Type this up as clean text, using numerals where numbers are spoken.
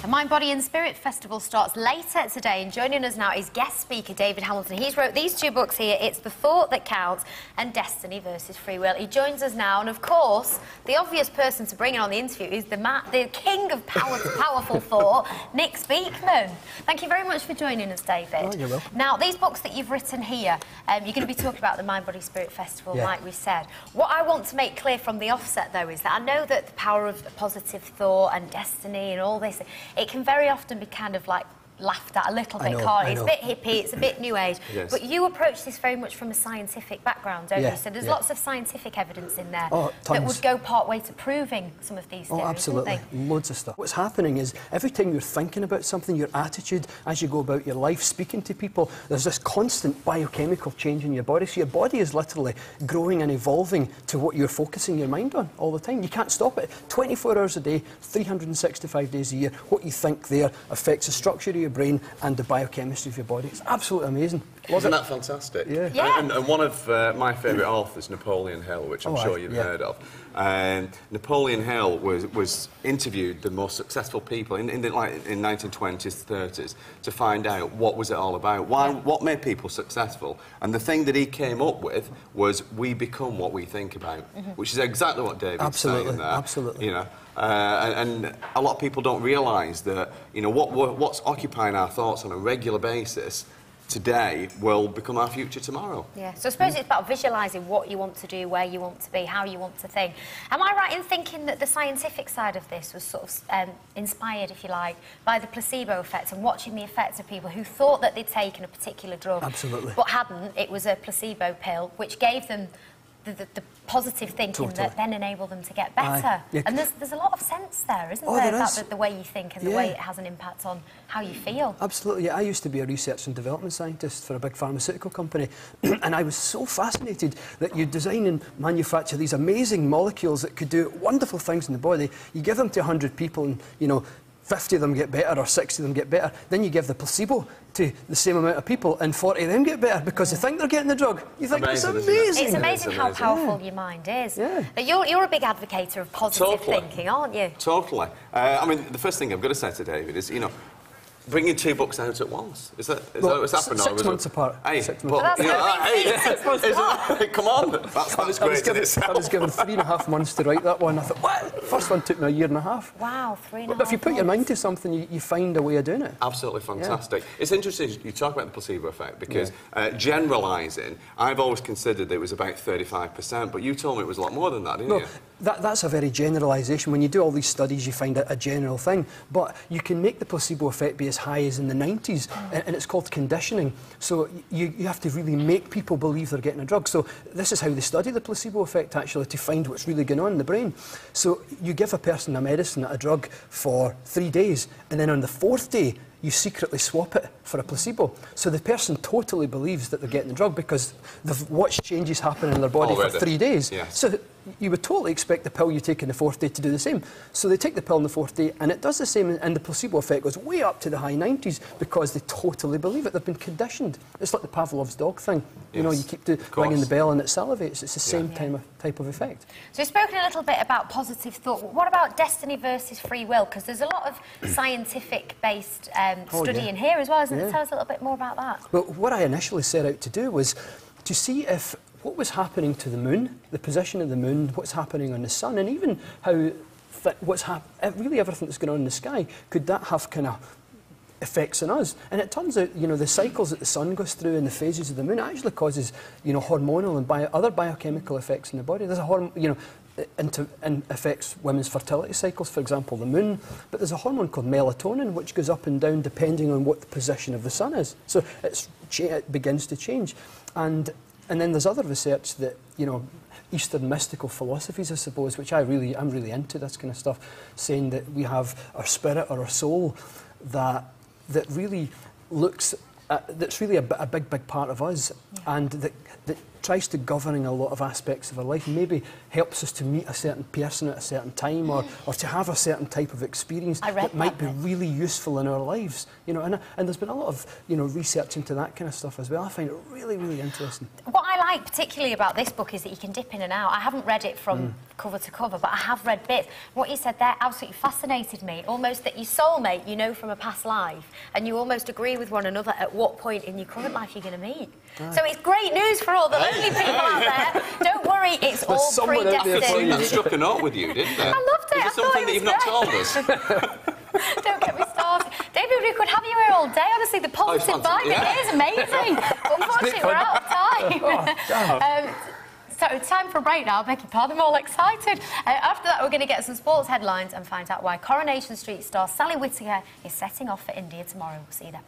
The Mind, Body and Spirit Festival starts later today, and joining us now is guest speaker David Hamilton. He's wrote these two books here, It's the Thought That Counts and Destiny versus Free Will. He joins us now, and of course, the obvious person to bring in on the interview is the king of powerful thought, Nick Speakman. Thank you very much for joining us, David. Oh, you're welcome. Now, these books that you've written here, you're going to be talking about the Mind, Body, Spirit Festival, like we said. What I want to make clear from the offset, though, is that I know that the power of positive thought and destiny and all this, it can very often be kind of like laughed at a little bit, can't it? It's a bit hippie, it's a bit new age. Yes. But you approach this very much from a scientific background, don't you? So there's lots of scientific evidence in there that would go part way to proving some of these theories. Oh, absolutely. Loads of stuff. What's happening is every time you're thinking about something, your attitude as you go about your life, speaking to people, there's this constant biochemical change in your body. So your body is literally growing and evolving to what you're focusing your mind on all the time. You can't stop it. 24 hours a day, 365 days a year, what you think there affects the structure of your brain and the biochemistry of your body. It's absolutely amazing. Isn't that fantastic? Yeah. And one of my favourite authors, Napoleon Hill, which I'm sure you've heard of. Napoleon Hill was interviewed the most successful people in 1920s, 30s to find out what was it all about, what made people successful. And the thing that he came up with was we become what we think about, which is exactly what David's saying there. Absolutely. You know, and a lot of people don't realise that, you know, what's occupying our thoughts on a regular basis today will become our future tomorrow. Yeah, so I suppose it's about visualising what you want to do, where you want to be, how you want to think. Am I right in thinking that the scientific side of this was sort of inspired, if you like, by the placebo effect and watching the effects of people who thought that they'd taken a particular drug, but hadn't? It was a placebo pill, which gave them the positive thinking that then enabled them to get better. And there's a lot of sense there, isn't there? About the way you think and the way it has an impact on how you feel. Absolutely. I used to be a research and development scientist for a big pharmaceutical company, and I was so fascinated that you design and manufacture these amazing molecules that could do wonderful things in the body. You give them to 100 people and, you know, 50 of them get better or 60 of them get better. Then you give the placebo to the same amount of people and 40 of them get better because they think they're getting the drug. You think it's amazing. It's amazing how powerful your mind is. But you're a big advocate of positive thinking, aren't you? Totally. I mean, the first thing I've got to say to David is, you know, bringing two books out at once. Is that what's happened? 6 months apart. Hey, 6 months. Come on. That's great in itself. I was given 3.5 months to write that one. I thought, what? First one took me 1.5 years. Wow, 3.5 months. But if you put your mind to something, you find a way of doing it. Absolutely fantastic. It's interesting you talk about the placebo effect because generalising, I've always considered it was about 35%, but you told me it was a lot more than that, didn't you? That's a very generalisation. When you do all these studies, you find a general thing. But you can make the placebo effect be as high as in the 90s, and it's called conditioning. So you have to really make people believe they're getting a drug. So this is how they study the placebo effect, actually, to find what's really going on in the brain. So you give a person a medicine, a drug, for 3 days, and then on the 4th day, you secretly swap it for a placebo. So the person totally believes that they're getting the drug because they've watched changes happen in their body for 3 days. So you would totally expect the pill you take on the 4th day to do the same. So they take the pill on the 4th day and it does the same, and the placebo effect goes way up to the high 90s because they totally believe it. They've been conditioned. It's like the Pavlov's dog thing. You know, you keep ringing the bell and it salivates. It's the same type of effect. So we've spoken a little bit about positive thought. What about destiny versus free will? Because there's a lot of scientific-based study in here as well, isn't it? Tell us a little bit more about that. Well, what I initially set out to do was to see if what was happening to the moon, the position of the moon, what's happening on the sun, and even how really everything that's going on in the sky, could that have kind of effects on us? And it turns out, you know, the cycles that the sun goes through and the phases of the moon actually causes, you know, hormonal and other biochemical effects in the body. There's a hormone, you know, and affects women's fertility cycles, for example, the moon. But there's a hormone called melatonin which goes up and down depending on what the position of the sun is. So it begins to change. And then there's other research that, you know, Eastern mystical philosophies, I suppose, which I'm really into this kind of stuff, saying that we have our spirit or our soul that really looks that's really a big part of us, and that tries to govern a lot of aspects of our life, maybe helps us to meet a certain person at a certain time, or to have a certain type of experience that might be really useful in our lives. You know, and there's been a lot of, you know, research into that kind of stuff as well. I find it really, really interesting. What I like particularly about this book is that you can dip in and out. I haven't read it from cover to cover, but I have read bits. What you said there absolutely fascinated me, almost that your soulmate you know from a past life, and you almost agree with one another at what point in your current life you're going to meet. So it's great news for all the lonely people out there. Don't worry, it's all predestined. That struck a note with you, didn't it? I loved it. Is it something that you've not told us? Don't get me started. David, we could have you here all day. Honestly, the positive vibe it is amazing. Unfortunately, we're out of time. So it's time for a break now. I beg your pardon, I'm all excited. After that, we're going to get some sports headlines and find out why Coronation Street star Sally Whittaker is setting off for India tomorrow. We'll see you then.